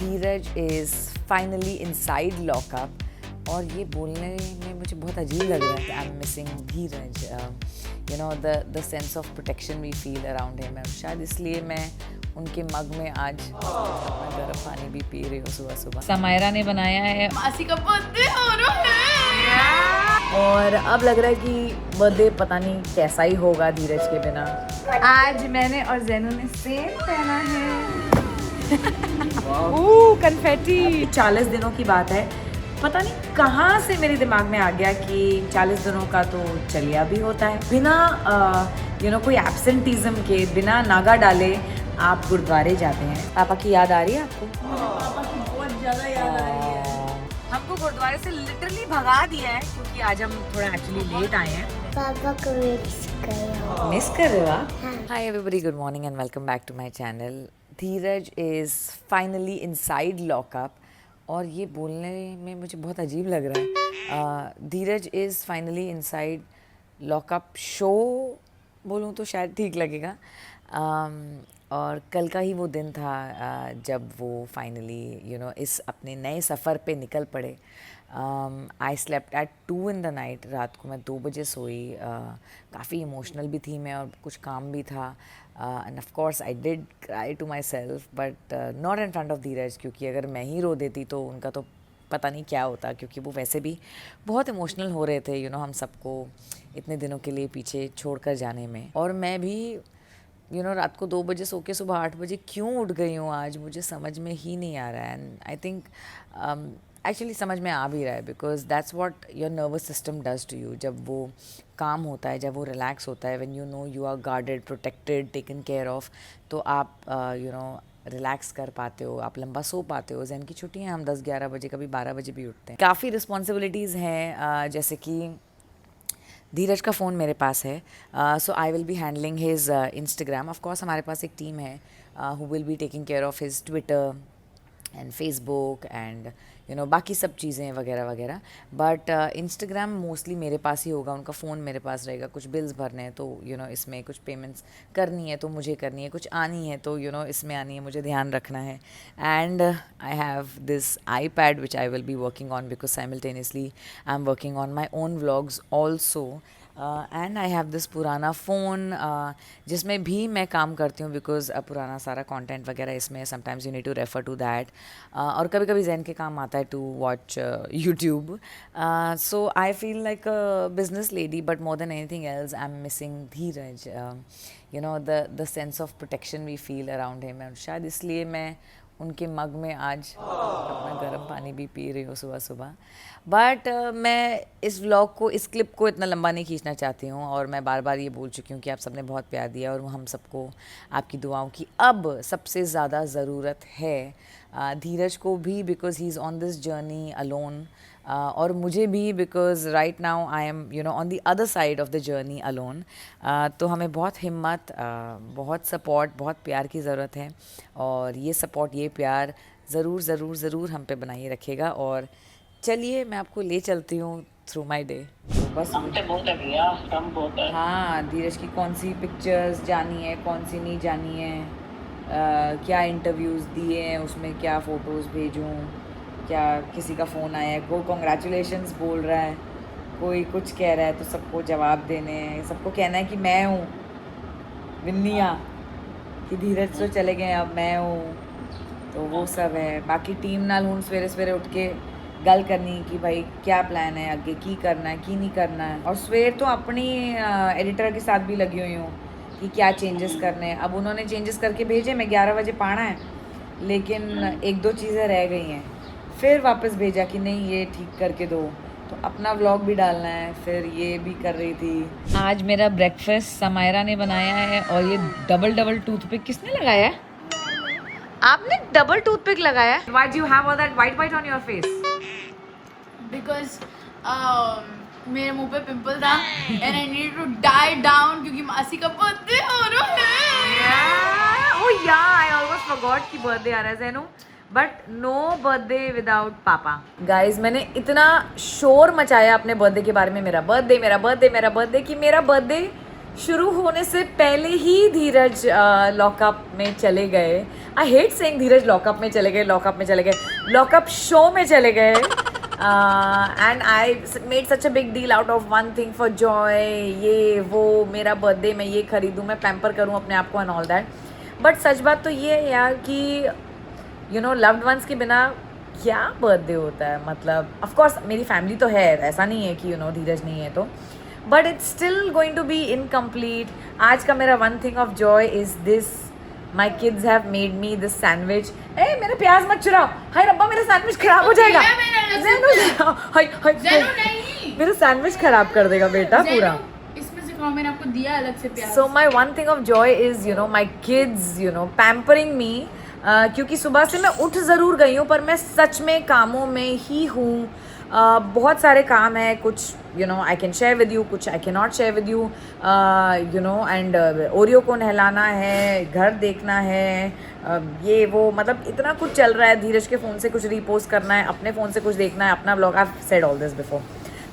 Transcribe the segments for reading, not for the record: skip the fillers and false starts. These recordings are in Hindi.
Dheeraj is finally inside lockup और ये बोलने में मुझे बहुत अजीब लग रहा है। I am missing Dheeraj, you know the sense of protection we feel around him. शायद इसलिए मैं उनके मग में आज अपना गर्म पानी भी पी रही हूँ सुबह सुबह। समायरा ने बनाया है मासी का बर्थडे हो रहा है और अब लग रहा है कि बर्थडे पता नहीं कैसा ही होगा धीरज के बिना। आज मैंने और जैनू ने सेम पहना है। कन्फेटी। 40 दिनों की बात है, पता नहीं कहाँ से मेरे दिमाग में आ गया कि 40 दिनों का तो चलिया भी होता है। बिना कोई एब्सेंटिज्म के, बिना नागा डाले आप गुरुद्वारे जाते हैं। पापा की याद आ रही है आपको? पापा की बहुत ज्यादा याद आ रही है। हमको गुरुद्वारे से लिटरली भगा दिया है क्योंकि आज हम थोड़ा एक्चुअली लेट आए हैं। पापा को मिस कर रहे हो आप? Hi everybody, good morning and welcome back to my channel. Dheeraj is finally inside lockup और ये बोलने में मुझे बहुत अजीब लग रहा है। Dheeraj is finally inside lockup show बोलूँ तो शायद ठीक लगेगा। और कल का ही वो दिन था जब वो फाइनली इस अपने नए सफ़र पे निकल पड़े। I slept at 2 in the night। रात को मैं 2 बजे सोई। काफ़ी इमोशनल भी थी मैं और कुछ काम भी था। And of course I did cry to myself but not in front of Dheeraj, क्योंकि अगर मैं ही रो देती तो उनका तो पता नहीं क्या होता, क्योंकि वो वैसे भी बहुत इमोशनल हो रहे थे हम सबको इतने दिनों के लिए पीछे छोड़ कर जाने में। और मैं भी रात को 2 बजे सो के सुबह 8 बजे क्यों उठ गई हूँ आज, मुझे समझ में ही नहीं आ रहा है। एंड आई थिंक एक्चुअली समझ में आ भी रहा है because that's what your nervous system does to you. जब वो काम होता है, जब वो रिलैक्स होता है, when you are guarded, protected, taken care of, तो आप रिलैक्स कर पाते हो, आप लंबा सो पाते हो। जैन की छुट्टियाँ हम 10-11 बजे, कभी 12 बजे भी उठते हैं। काफ़ी रिस्पॉन्सिबिलिटीज़ हैं, जैसे कि धीरज का फ़ोन मेरे पास है, so I will be handling his Instagram. Of course हमारे पास एक टीम है who will be taking care of his Twitter and Facebook and बाकी सब चीज़ें वगैरह वगैरह। बट इंस्टाग्राम मोस्टली मेरे पास ही होगा, उनका फ़ोन मेरे पास रहेगा। कुछ बिल्स भरने हैं तो इसमें कुछ पेमेंट्स करनी है तो मुझे करनी है, कुछ आनी है तो इसमें आनी है, मुझे ध्यान रखना है। And I have this iPad which I will be working on because simultaneously I am working on my own vlogs also. And I have this पुराना फ़ोन जिसमें भी मैं काम करती हूँ बिकॉज पुराना सारा कंटेंट वगैरह इसमें, sometimes you need to refer to that. और कभी कभी जैन के काम आता है to watch YouTube. So I feel like a business lady but more than anything else I am missing Dheeraj, the sense of protection we feel around him. और शायद इसलिए मैं उनके मग में आज अपना गर्म पानी भी पी रही हूँ सुबह सुबह। बट मैं इस व्लॉग को, इस क्लिप को इतना लंबा नहीं खींचना चाहती हूँ और मैं बार बार ये बोल चुकी हूँ कि आप सबने बहुत प्यार दिया और हम सबको आपकी दुआओं की अब सबसे ज़्यादा ज़रूरत है। धीरज को भी because he is on this journey alone, और मुझे भी because right now I am on the other side of the journey alone. तो हमें बहुत हिम्मत, बहुत सपोर्ट, बहुत प्यार की ज़रूरत है और ये सपोर्ट, ये प्यार ज़रूर ज़रूर ज़रूर हम पे बनाए रखेगा। और चलिए मैं आपको ले चलती हूँ थ्रू माई डे। बस हाँ, धीरज की कौन सी पिक्चर्स जानी है, कौन सी नहीं जानी है, क्या इंटरव्यूज़ दिए हैं, उसमें क्या फ़ोटोज़ भेजूँ, क्या किसी का फ़ोन आया है, कोई कॉन्ग्रेचुलेशंस बोल रहा है, कोई कुछ कह रहा है, तो सबको जवाब देने हैं। सबको कहना है कि मैं हूँ विन्निया, कि धीरज तो चले गए अब मैं हूँ, तो वो सब है। बाकी टीम नाल हूँ सवेरे सवेरे उठ के गल करनी कि भाई क्या प्लान है आगे, की करना है की नहीं करना है। और सवेर तो अपनी एडिटर के साथ भी लगी हुई हूँ कि क्या चेंजेस करने हैं। अब उन्होंने चेंजेस करके भेजे, मैं 11 बजे पाना है, लेकिन 1-2 चीज़ें रह गई हैं। फिर वापस भेजा कि नहीं ये ठीक करके दो, तो अपना व्लॉग भी डालना है, फिर ये भी कर रही थी। आज मेरा ब्रेकफास्ट समायरा ने बनाया है और ये डबल टूथपिक किसने लगाया है? आपने डबल टूथपिक लगाया है? Why do you have all that white on your face? Because मेरे मुंह पे पिंपल था and I need to die down क्योंकि मासी का बर्थडे हो रहा है। Oh yeah, I almost forgot कि बर्थडे आ रहा है ज़ैनू, बट नो बर्थडे विदाउट पापा। गाइज, मैंने इतना शोर मचाया अपने बर्थडे के बारे में, मेरा बर्थडे मेरा बर्थडे मेरा बर्थडे, कि मेरा बर्थडे शुरू होने से पहले ही धीरज लॉकअप में चले गए। I hate saying Dheeraj lockup में चले गए, लॉकअप में चले गए, लॉकअप शो में चले गए. And I made such a big deal out of one thing for Joy, ये वो मेरा बर्थडे मैं ये खरीदूँ, मैं पैम्पर करूँ अपने आप को एंड ऑल दैट. बट सच बात तो ये है यार कि यू नो लव्ड वंस के बिना क्या बर्थडे होता है. मतलब ऑफ कोर्स मेरी फैमिली तो है, ऐसा नहीं है कि यू नो धीरज नहीं है तो, but it's still going to be incomplete. आज का मेरा one thing of joy is this, my kids have made me this sandwich. ए मेरे प्याज मत चुराओ, हाय रब्बा मेरा सैंडविच खराब हो जाएगा. मेरा सैंडविच खराब कर देगा बेटा पूरा. इसमें से खाओ, मैंने आपको दिया अलग से प्याज. So my one thing of joy is you know my kids you know pampering me. क्योंकि सुबह से मैं उठ ज़रूर गई हूँ पर मैं सच में कामों में ही हूँ. बहुत सारे काम हैं, कुछ you know I can share with you, कुछ I can not share with you you know. And Oreo को नहलाना है, घर देखना है, ये वो, मतलब इतना कुछ चल रहा है. धीरज के फ़ोन से कुछ रीपोस्ट करना है, अपने फ़ोन से कुछ देखना है, अपना blog. I said all this before.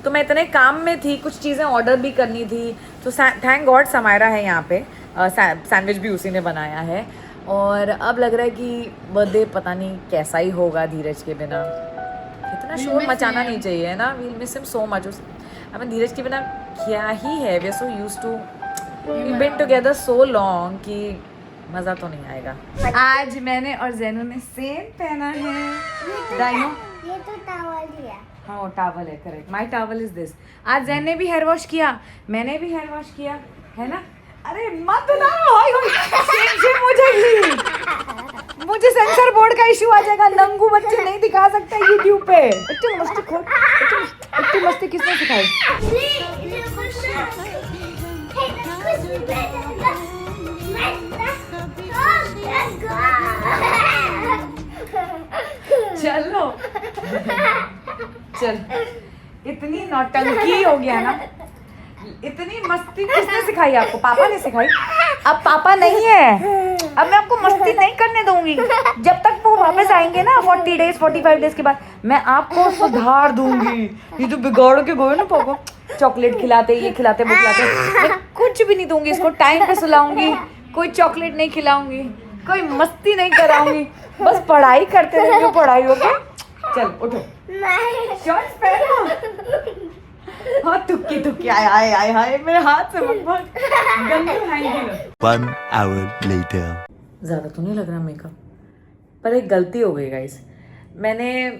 तो मैं इतने काम में थी, कुछ चीज़ें ऑर्डर भी करनी थी. तो थैंक गॉड समायरा है यहाँ पे, सैंडविच भी उसी ने बनाया है. और अब लग रहा है कि बर्थडे पता नहीं कैसा ही होगा धीरज के बिना. इतना शोर मचाना नहीं चाहिए ना. We'll miss him so much. हमें धीरज के बिना क्या ही है, we are so used to, we been together so long कि मज़ा तो नहीं आएगा. आज मैंने और जैनू ने सेम पहना है. दाइनो ये तो टॉवल दिया. हाँ टावल है, correct. My towel is this. आज जैन ने भी हेयर वॉश किया, मैंने भी हेयर वॉश किया है ना. अरे मत ना, सेम हो जाएगी, मुझे सेंसर बोर्ड का इशू आ जाएगा. नंगू बच्चे नहीं दिखा सकते यूट्यूब पे. इतनी मस्ती खोल, इतनी मस्ती किसने सिखाई? चलो चल, इतनी नौटंकी हो गया ना. इतनी मस्ती किसने सिखाई आपको? पापा ने सिखाई. अब पापा नहीं है, अब मैं आपको मस्ती नहीं करने दूंगी. जब तक वो वापस आएंगे ना 40 डेज 45 डेज के बाद, मैं आपको सुधार दूंगी. ये तो बिगाड़ के गए ना पापा, चॉकलेट खिलाते, ये खिलाते, वो खिलाते. मैं कुछ भी नहीं दूंगी इसको. टाइम पे सुलाऊंगी, कोई चॉकलेट नहीं खिलाऊंगी, कोई मस्ती नहीं कराऊंगी. बस पढ़ाई करते रहेंगे, पढ़ाई होगी. चल उठो, शॉर्ट्स पहनो. हाँ तुक्की तुक्की, आए आए आए आए मेरे हाथ से मत भाग. गंदू हैंगी. 1 hour later. ज़्यादा तो नहीं लग रहा मेकअप, पर एक गलती हो गई गाइस. मैंने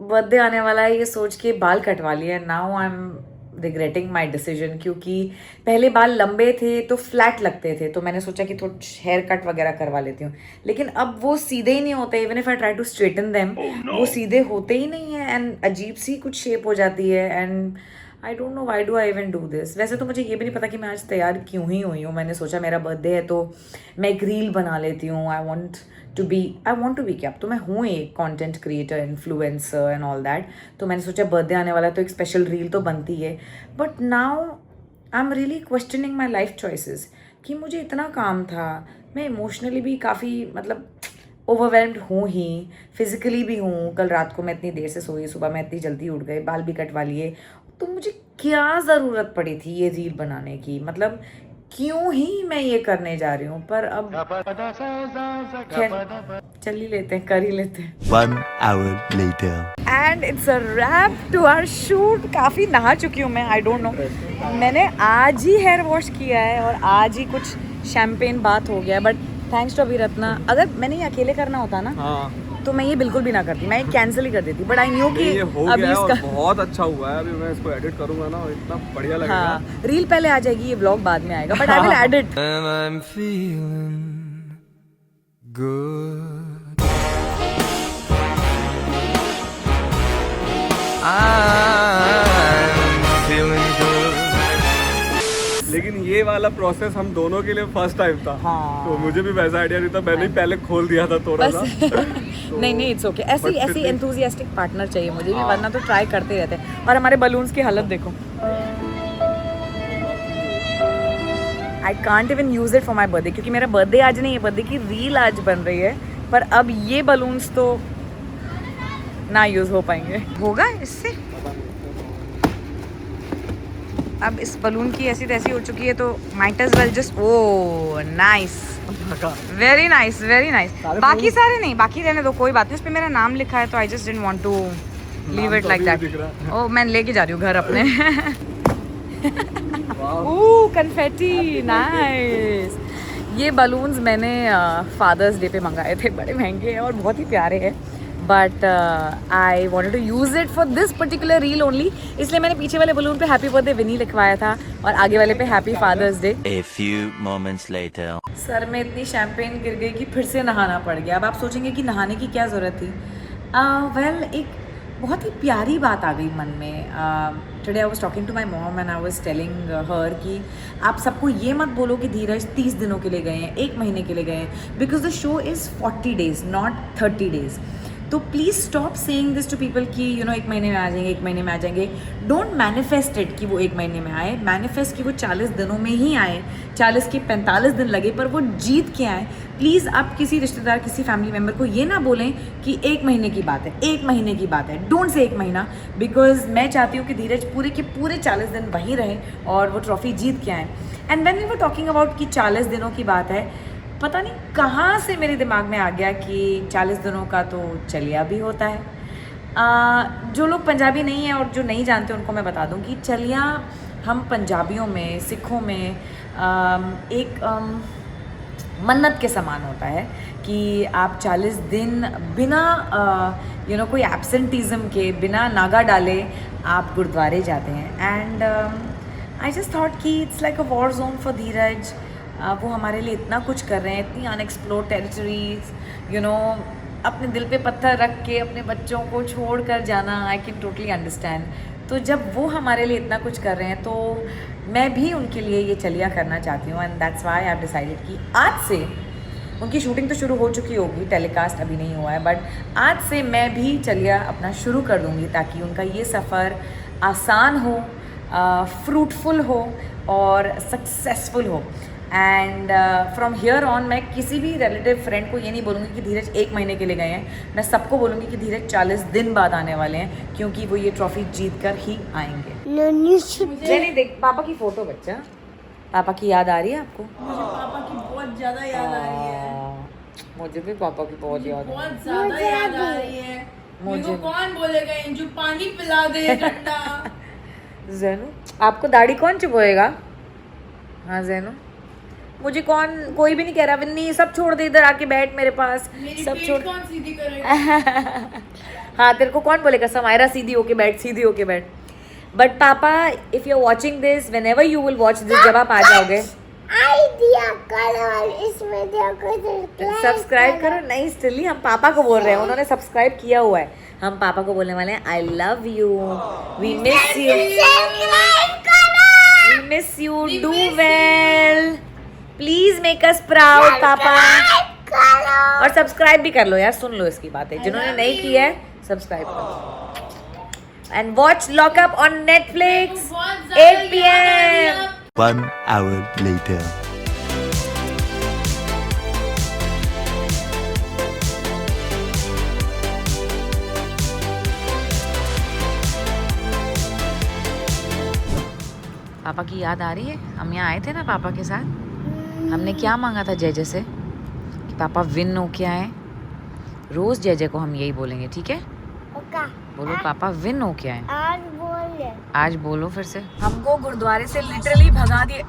बर्थडे आने वाला है ये सोच के बाल कटवा लिया. Now I am regretting my decision, क्योंकि पहले बाल लंबे थे तो फ्लैट लगते थे, तो मैंने सोचा कि थोड़ा हेयर कट वगैरह करवा लेती हूँ. लेकिन अब वो सीधे ही नहीं होते. Even if I try to straighten them, वो सीधे होते ही नहीं है. एंड अजीब सी कुछ शेप हो जाती है. And I don't know why do I even do this. वैसे तो मुझे ये भी नहीं पता कि मैं आज तैयार क्यों ही हुई हूँ. मैंने सोचा मेरा बर्थडे है तो मैं एक रील बना लेती हूँ. आई वॉन्ट टू बी क्या, तो मैं हूँ एक content creator, influencer and all that. तो मैंने सोचा बर्थडे आने वाला है तो एक स्पेशल रील तो बनती है. But now I am really questioning my life choices कि मुझे इतना काम था. मैं इमोशनली भी काफ़ी मतलब ओवरवेल्म्ड हूँ ही, फिजिकली भी हूँ. कल रात को मैं इतनी देर से सोई, सुबह मैं इतनी जल्दी उठ गई, बाल भी कटवा लिए. तो मुझे क्या ज़रूरत पड़ी थी ये रील बनाने की? मतलब क्यों ही मैं ये करने जा रही हूँ. पर अब खैर चल ही लेते हैं, कर ही लेते हैं. 1 hour later. And it's a wrap to our shoot. काफ़ी नहा चुकी हूँ मैं, आई डोंट नो. मैंने आज ही हेयर वॉश किया है और आज ही कुछ शैम्पेन बात हो गया है. But thanks to Abhiratna. अगर मैंने ये अकेले करना होता ना तो मैं ये बिल्कुल भी ना करती, मैं कैंसिल ही कर देती. बट आई न्यू कि अभी इसका बहुत अच्छा हुआ है. अभी मैं इसको एडिट करूंगा ना, इतना बढ़िया लगेगा. हाँ, रील पहले आ जाएगी, ये व्लॉग बाद में आएगा. But I will edit. And I'm feeling good. I'm feeling good. लेकिन ये वाला प्रोसेस हम दोनों के लिए फर्स्ट टाइम था. हाँ. तो मुझे भी वैसा आइडिया नहीं था. मैंने ही पहले खोल दिया था थोड़ा सा. नहीं नहीं इट्स ओके. ऐसी but ऐसी फिर भी- एंथुसियास्टिक पार्टनर चाहिए मुझे भी, वरना तो ट्राई करते रहते हैं. और हमारे बलून्स की हालत देखो. I can't even use it for my birthday, क्योंकि मेरा बर्थडे आज नहीं है, बर्थडे की रील आज बन रही है. पर अब ये बलून्स तो ना यूज हो पाएंगे. होगा इससे अब इस बलून की ऐसी तैसी हो चुकी है तो might as well just oh nice, very nice, very nice. बाकी सारे नहीं, बाकी रहने दो, कोई बात नहीं, उस पर मेरा नाम लिखा है तो I just didn't want to leave it like that. ओ मैं लेके जा रही हूँ घर अपने। Oh confetti, nice. ये बलून्स मैंने फादर्स डे पे मंगाए थे, बड़े महंगे हैं और बहुत ही प्यारे हैं, but I wanted to use it for this particular reel only, इसलिए मैंने पीछे वाले बलून पे हैप्पी बर्थडे विनी लिखवाया था और आगे वाले पे happy father's day. A few moments later. सर में इतनी शैम्पेन गिर गई कि फिर से नहाना पड़ गया। अब आप सोचेंगे कि नहाने की क्या ज़रूरत थी। वेल एक बहुत ही प्यारी बात आ गई मन में। Today I was talking to my mom and I was telling her कि आप सबको ये मत बोलो कि धीरज 30 दिनों के लिए गए हैं, 1 महीने के लिए गए हैं, because the show is 40 days not 30 days। तो please stop saying this to people कि यू नो 1 महीने में आ जाएंगे, 1 महीने में आ जाएंगे। डोंट मैनिफेस्ट इट कि वो 1 महीने में आए, मैनिफेस्ट कि वो 40 दिनों में ही आए, 40 के 45 दिन लगे पर वो जीत के आए। प्लीज़ आप किसी रिश्तेदार, किसी फैमिली मेम्बर को ये ना बोलें कि 1 महीने की बात है, 1 महीने की बात है। डोंट से 1 महीना, बिकॉज मैं चाहती हूँ कि धीरज पूरे के पूरे 40 दिन वहीं रहे और वो ट्रॉफी जीत के आए। And when we were talking about कि 40 दिनों की बात है, पता नहीं कहाँ से मेरे दिमाग में आ गया कि 40 दिनों का तो चलिया भी होता है। जो लोग पंजाबी नहीं हैं और जो नहीं जानते उनको मैं बता दूं कि चलिया हम पंजाबियों में, सिखों में एक मन्नत के समान होता है कि आप 40 दिन बिना यू नो कोई एब्सेंटिज्म के, बिना नागा डाले आप गुरुद्वारे जाते हैं। एंड आई जस्ट थॉट कि it's like a war zone for Dheeraj. वो हमारे लिए इतना कुछ कर रहे हैं, इतनी अनएक्सप्लोर्ड टेरिटरीज, यू नो अपने दिल पे पत्थर रख के अपने बच्चों को छोड़ कर जाना, आई कैन टोटली अंडरस्टैंड। तो जब वो हमारे लिए इतना कुछ कर रहे हैं तो मैं भी उनके लिए ये चलिया करना चाहती हूँ। And that's why I have decided कि आज से उनकी शूटिंग तो शुरू हो चुकी होगी, टेलीकास्ट अभी नहीं हुआ है, बट आज से मैं भी चलिया अपना शुरू कर दूँगी ताकि उनका ये सफ़र आसान हो, फ्रूटफुल हो और सक्सेसफुल हो। एंड फ्रॉम हियर ऑन मैं किसी भी रिलेटिव फ्रेंड को ये नहीं बोलूँगी कि धीरज 1 महीने के लिए गए हैं, मैं सबको बोलूँगी कि धीरज 40 दिन बाद आने वाले हैं, क्योंकि वो ये ट्रॉफी जीत कर ही आएंगे। नहीं देख पापा की फ़ोटो, बच्चा पापा की याद आ रही है आपको? मुझे पापा की बहुत ज्यादा याद आ रही है। मुझे भी पापा की बहुत याद है, बहुत ज्यादा याद आ रही है। मुझे कौन बोलेगा इंजू पानी पिला दे ठंडा। ज़ैनू आपको दाढ़ी कौन चुभोएगा? हाँ ज़ैनू मुझे कौन, कोई भी नहीं कह रहा विन्नी सब छोड़ दे, इधर आके बैठ मेरे पास, सब छोड़। कौन सीधी करेगा? हाँ तेरे को कौन बोलेगा समायरा सीधी होके बैठ, सीधी होके बैठ। But papa if you are watching this, whenever you will watch this, जब आप आ जाओगे सब्सक्राइब करो। नहीं स्टिली हम पापा को बोल रहे हैं, उन्होंने सब्सक्राइब किया हुआ है। हम पापा को बोलने वाले हैं I love you, we miss you, we miss you, do well, please make us proud papa. और सब्सक्राइब भी कर लो यार, सुन लो इसकी बातें, जिन्होंने नहीं किया है सब्सक्राइब करो। And watch lockup on Netflix 8 PM। 1 hour later. पापा की याद आ रही है? हम यहाँ आए थे ना पापा के साथ, हमने क्या मांगा था जय जय से कि पापा विन हो के आए। रोज जय जय को हम यही बोलेंगे, ठीक है? बोलो पापा विन हो के आए। आज बोलो फिर से। हमको गुरुद्वारे से लिटरली भगा दिए।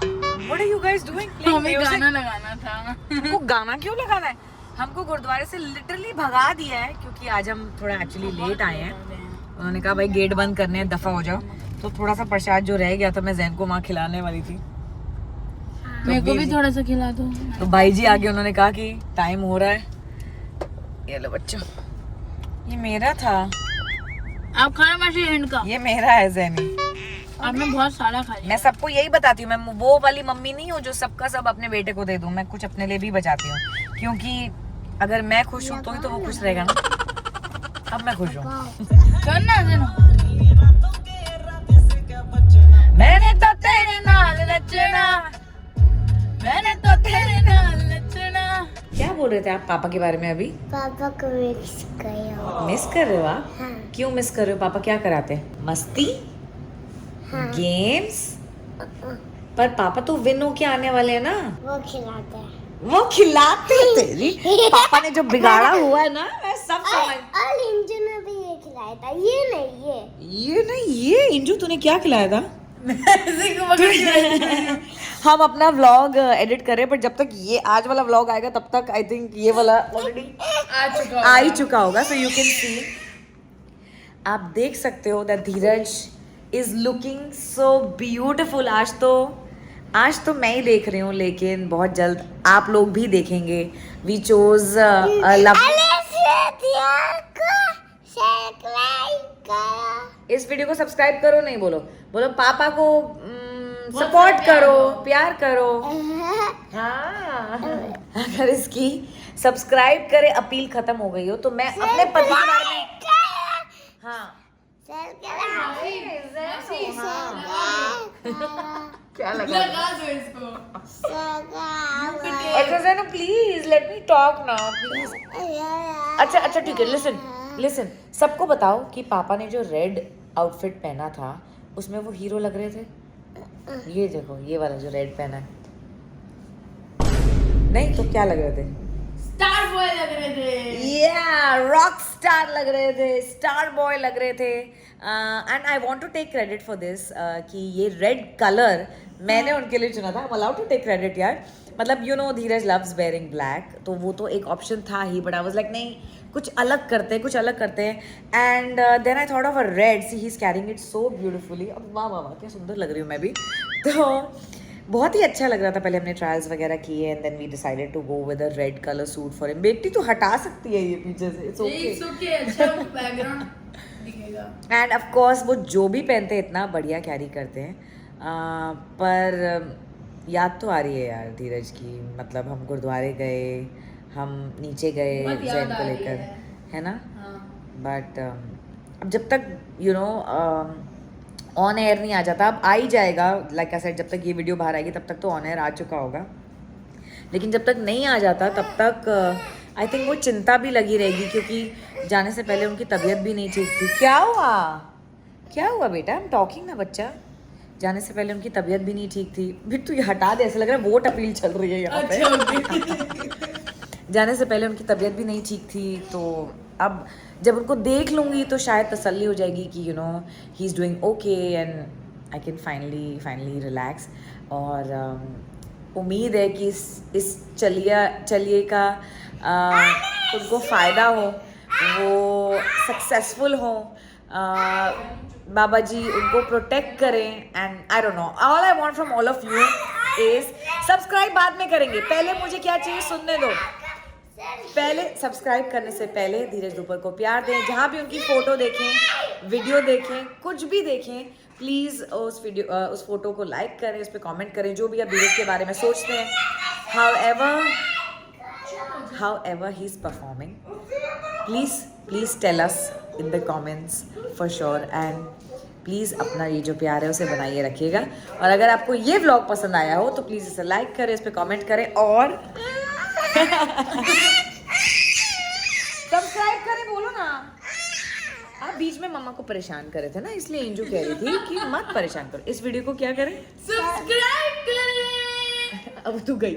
What are you guys doing? हमें गाना लगाना था। हमको गाना क्यों लगाना है? हमको गुरुद्वारे से लिटरली भगा दिया है क्योंकि आज हम थोड़ा एक्चुअली लेट आए हैं। उन्होंने कहा भाई गेट बंद करने हैं, दफा हो जाओ। तो थोड़ा सा प्रसाद जो रह गया था मैं जैन को वहाँ खिलाने वाली थी, मेरे को भी थोड़ा सा खिला दो। तो भाई जी आगे उन्होंने कहा कि टाइम हो रहा है, ये लो बच्चों, ये मेरा था। आप खाना माशी इनका, ये मेरा है जैनी। आपने बहुत सारा खा लिया। मैं सबको यही बताती हूँ, मैं वो वाली मम्मी नहीं हूँ जो सबका सब अपने बेटे को दे दूँ। मैं कुछ अपने लिए भी बचाती हूँ, क्योंकि अगर मैं खुश हूँ तो ही तो वो खुश रहेगा ना। अब मैं खुश हूँ। करना देना। मैंने तो तेरे नाल नचना, मैंने तो तेरे नाल नचना। क्या बोल रहे थे आप पापा के बारे में अभी? पापा को मिस करो। मिस कर रहे हो आप? हाँ। क्यों मिस कर रहे हो? पापा क्या कराते हैं? मस्ती? हाँ। गेम्स? पर पापा तो विन होके आने वाले हैं ना, वो खिलाता है वो खिलाते हैं तेरी। पापा ने जो बिगाड़ा हुआ है ना मैं सब समझ। और इंजन ने भी ये खिलाया था, ये नहीं ये नहीं, ये इंजू तूने क्या खिलाया था? हम अपना व्लॉग एडिट कर रहे हैं, पर जब तक ये आज वाला व्लॉग आएगा तब तक आई थिंक ये वाला ऑलरेडी आ ही चुका होगा। सो यू कैन सी, आप देख सकते हो that Dheeraj is looking so beautiful. आज तो मैं ही देख रही हूँ, लेकिन बहुत जल्द आप लोग भी देखेंगे। वी चोज इस वीडियो को सब्सक्राइब करो, नहीं बोलो पापा को सपोर्ट करो, प्यार करो। हाँ, अगर इसकी सब्सक्राइब करे अपील खत्म हो गई हो तो मैं अपने पति के बारे में क्या लगा दो इसको। Please let me talk now please. अच्छा ठीक है, लिसन सबको बताओ कि पापा ने जो रेड आउटफिट पहना था उसमें वो हीरो लग रहे थे। ये देखो, ये वाला जो रेड पहना है, नहीं तो क्या लग रहे थे? स्टार बॉय लग रहे थे। रॉक स्टार लग रहे थे, स्टार बॉय लग रहे थे। And I want to take credit for this कि ये रेड कलर मैंने उनके लिए चुना था। I am allowed to take credit यार। मतलब you know Dheeraj loves wearing black, तो वो तो एक ऑप्शन था ही, बट आई वाज लाइक नहीं, कुछ अलग करते हैं। And then I thought of a red. See he is carrying it so beautifully. अब वाह क्या सुंदर लग रही हूँ मैं भी। तो बहुत ही अच्छा लग रहा था। पहले हमने ट्रायल्स वगैरह किए and then we decided to go with a red colour suit for him. बेटी तू हटा सकती है ये पीछे से, इट्स ओके। अच्छा बैकग्राउंड दिखेगा। एंड ऑफ कोर्स वो जो भी पहनते हैं इतना बढ़िया कैरी करते हैं। पर याद तो आ रही है यार धीरज की। मतलब हम गुरुद्वारे गए, हम नीचे गए जैन को लेकर, है ना। बट अब जब तक यू नो ऑन एयर नहीं आ जाता, अब आ ही जाएगा। लाइक आई सेड, जब तक ये वीडियो बाहर आएगी तब तक तो ऑन एयर आ चुका होगा, लेकिन जब तक नहीं आ जाता तब तक आई थिंक वो चिंता भी लगी रहेगी, क्योंकि जाने से पहले उनकी तबीयत भी नहीं ठीक थी। क्या हुआ बेटा? आई एम टॉकिंग ना बच्चा। जाने से पहले उनकी तबीयत भी नहीं ठीक थी। फिर तू ये हटा दे, ऐसा लग रहा है वोट अपील चल रही है यहाँ पे। जाने से पहले उनकी तबीयत भी नहीं ठीक थी, तो अब जब उनको देख लूँगी तो शायद तसल्ली हो जाएगी कि you no he is doing okay and I can finally relax. और उम्मीद है कि इस चलिए का उनको फ़ायदा हो, वो सक्सेसफुल हो, बाबा जी उनको प्रोटेक्ट करें। And I don't know, all I want from all of you is subscribe बाद में करेंगे, पहले मुझे क्या चाहिए सुनने दो। पहले सब्सक्राइब करने से पहले धीरज दुपर को प्यार दें। जहाँ भी उनकी फ़ोटो देखें, वीडियो देखें, कुछ भी देखें, प्लीज़ उस फोटो को लाइक करें, उस पर कमेंट करें, जो भी आप धीरज के बारे में सोचते हैं। however he is performing, please tell us in the comments for sure, and please अपना ये जो प्यार है उसे बनाइए रखिएगा। और अगर आपको ये व्लॉग पसंद आया हो तो प्लीज़ इसे लाइक करें, इस पर कमेंट करें और सब्सक्राइब करें। बोलो ना, आप बीच में मम्मा को परेशान करे थे ना, इसलिए इंजू कह रही थी कि मत परेशान करो। इस वीडियो को क्या करें? सब्सक्राइब करें। अब तू गई